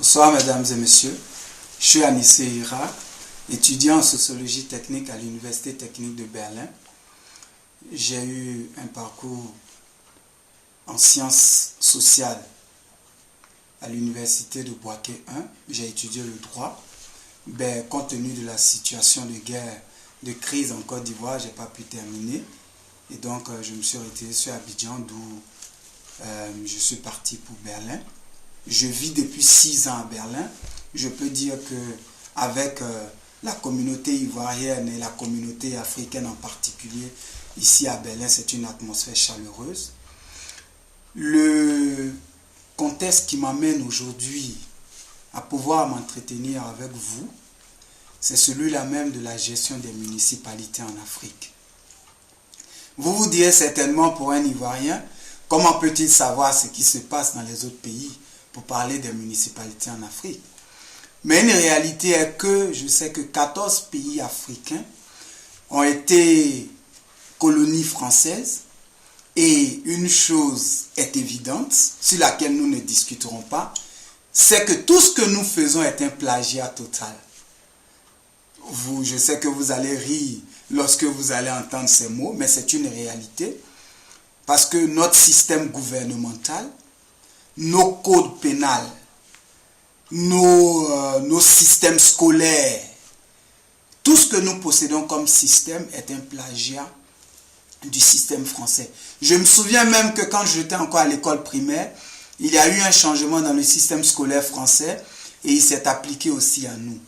Bonsoir mesdames et messieurs, je suis Anissé Ira, étudiant en sociologie technique à l'Université technique de Berlin. J'ai eu un parcours en sciences sociales à l'Université de Bouaké 1. J'ai étudié le droit. Compte tenu de la situation de guerre, de crise en Côte d'Ivoire, je n'ai pas pu terminer. Et donc, je me suis retiré sur Abidjan, d'où je suis parti pour Berlin. Je vis depuis 6 ans à Berlin. Je peux dire qu'avec la communauté ivoirienne et la communauté africaine en particulier, ici à Berlin, c'est une atmosphère chaleureuse. Le contexte qui m'amène aujourd'hui à pouvoir m'entretenir avec vous, c'est celui-là même de la gestion des municipalités en Afrique. Vous vous direz certainement pour un Ivoirien, comment peut-il savoir ce qui se passe dans les autres pays pour parler des municipalités en Afrique? Mais une réalité est que je sais que 14 pays africains ont été colonies françaises et une chose est évidente, sur laquelle nous ne discuterons pas, c'est que tout ce que nous faisons est un plagiat total. Je sais que vous allez rire lorsque vous allez entendre ces mots, mais c'est une réalité. Parce que notre système gouvernemental, nos codes pénals, nos systèmes scolaires, tout ce que nous possédons comme système est un plagiat du système français. Je me souviens même que quand j'étais encore à l'école primaire, il y a eu un changement dans le système scolaire français et il s'est appliqué aussi à nous.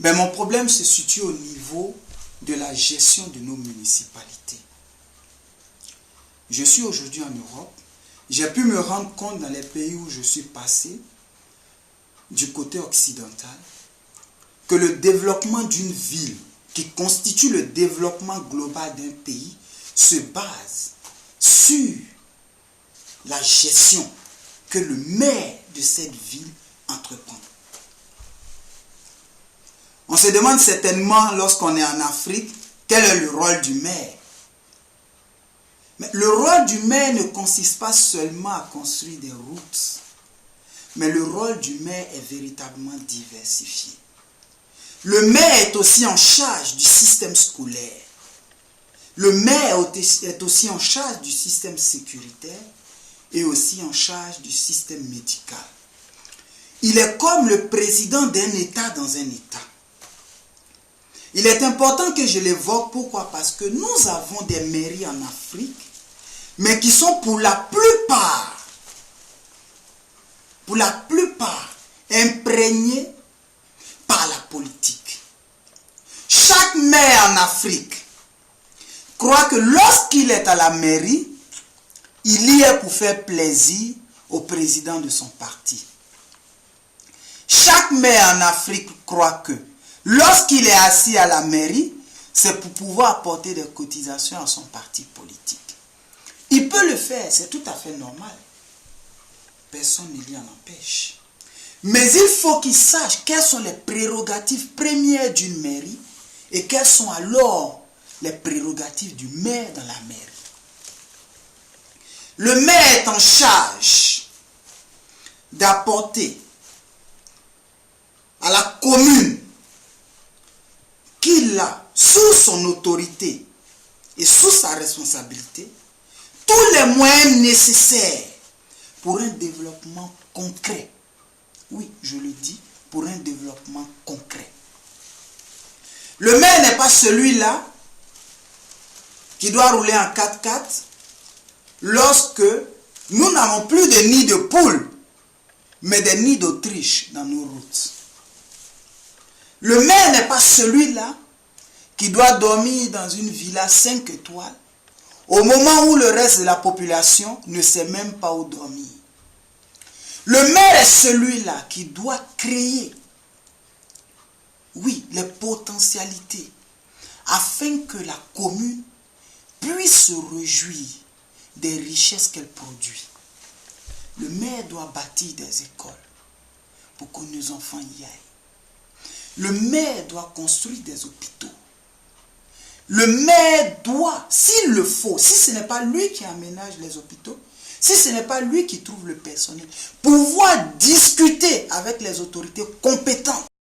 Mais mon problème se situe au niveau de la gestion de nos municipalités. Je suis aujourd'hui en Europe. J'ai pu me rendre compte dans les pays où je suis passé, du côté occidental, que le développement d'une ville, qui constitue le développement global d'un pays, se base sur la gestion que le maire de cette ville entreprend. On se demande certainement, lorsqu'on est en Afrique, quel est le rôle du maire. Mais le rôle du maire ne consiste pas seulement à construire des routes, mais le rôle du maire est véritablement diversifié. Le maire est aussi en charge du système scolaire. Le maire est aussi en charge du système sécuritaire et aussi en charge du système médical. Il est comme le président d'un État dans un État. Il est important que je l'évoque. Pourquoi? Parce que nous avons des mairies en Afrique, mais qui sont pour la plupart imprégnées par la politique. Chaque maire en Afrique croit que lorsqu'il est à la mairie, il y est pour faire plaisir au président de son parti. Chaque maire en Afrique croit que lorsqu'il est assis à la mairie, c'est pour pouvoir apporter des cotisations à son parti politique. Il peut le faire, c'est tout à fait normal. Personne ne l'y en empêche. Mais il faut qu'il sache quelles sont les prérogatives premières d'une mairie et quelles sont alors les prérogatives du maire dans la mairie. Le maire est en charge d'apporter à la commune qu'il a sous son autorité et sous sa responsabilité tous les moyens nécessaires pour un développement concret. Oui, je le dis, pour un développement concret. Le maire n'est pas celui-là qui doit rouler en 4x4 lorsque nous n'avons plus de nids de poules, mais des nids d'Autriche dans nos routes. Le maire n'est pas celui-là qui doit dormir dans une villa 5 étoiles au moment où le reste de la population ne sait même pas où dormir. Le maire est celui-là qui doit créer, oui, les potentialités afin que la commune puisse se réjouir des richesses qu'elle produit. Le maire doit bâtir des écoles pour que nos enfants y aillent. Le maire doit construire des hôpitaux. Le maire doit, s'il le faut, si ce n'est pas lui qui aménage les hôpitaux, Si ce n'est pas lui qui trouve le personnel, pouvoir discuter avec les autorités compétentes